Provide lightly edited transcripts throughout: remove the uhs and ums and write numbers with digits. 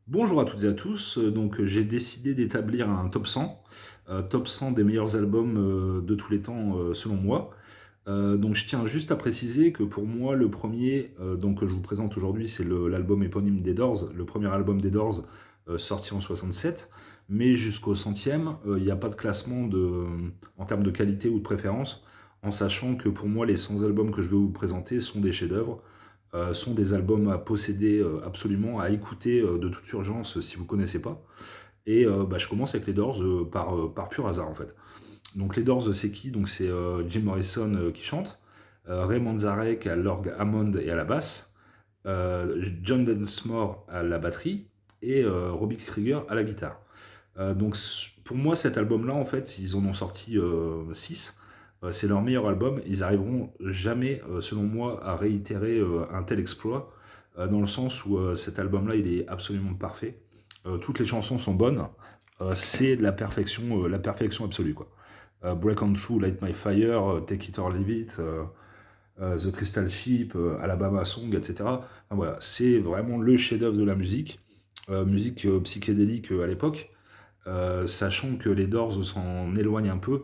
Bonjour à toutes et à tous, j'ai décidé d'établir un top 100 des meilleurs albums de tous les temps selon moi. Donc je tiens juste à préciser que pour moi le premier que je vous présente aujourd'hui c'est l'album éponyme des Doors, le premier album des Doors sorti en 67, mais jusqu'au centième il n'y a pas de classement en termes de qualité ou de préférence, en sachant que pour moi les 100 albums que je vais vous présenter sont des chefs-d'œuvre, sont des albums à posséder absolument, à écouter de toute urgence si vous ne connaissez pas. Et je commence avec les Doors par pur hasard en fait. Donc les Doors c'est qui? Donc c'est Jim Morrison qui chante, Ray Manzarek à l'orgue Hammond et à la basse, John Densmore à la batterie et Robbie Krieger à la guitare. Pour moi cet album là en fait ils en ont sorti 6. C'est leur meilleur album, ils arriveront jamais selon moi à réitérer un tel exploit, dans le sens où cet album là il est absolument parfait. Toutes les chansons sont bonnes, c'est de la perfection absolue quoi. Break On Through, Light My Fire, Take It or Leave It, The Crystal Ship, Alabama Song, etc. Enfin, voilà, c'est vraiment le chef-d'œuvre de la musique, musique psychédélique à l'époque, sachant que les Doors s'en éloignent un peu,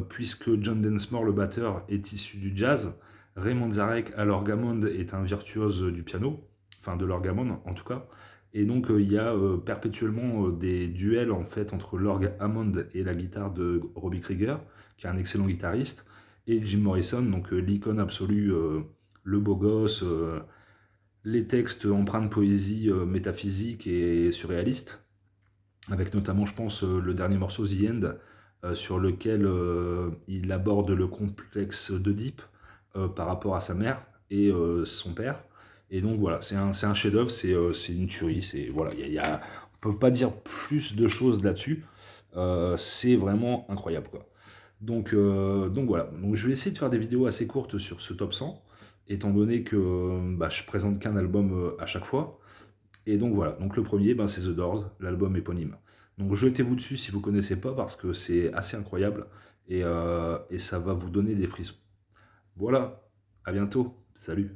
puisque John Densmore, le batteur, est issu du jazz, Raymond Zarek à l'orgue est un virtuose du piano, enfin de l'orgue en tout cas, et donc il y a perpétuellement des duels en fait entre l'orgue Hammond et la guitare de Robbie Krieger, qui est un excellent guitariste, et Jim Morrison, donc l'icône absolue, le beau gosse, les textes empreints de poésie métaphysique et surréaliste, avec notamment, je pense, le dernier morceau, The End, sur lequel il aborde le complexe d'Oedipe par rapport à sa mère et son père. Et donc voilà, c'est un chef-d'œuvre, c'est une tuerie, voilà, on peut pas dire plus de choses là-dessus. C'est vraiment incroyable quoi. Donc voilà, donc je vais essayer de faire des vidéos assez courtes sur ce top 100, étant donné que je présente qu'un album à chaque fois. Et donc voilà, donc le premier, c'est The Doors, l'album éponyme. Donc jetez-vous dessus si vous ne connaissez pas, parce que c'est assez incroyable, et ça va vous donner des frissons. Voilà, à bientôt, salut.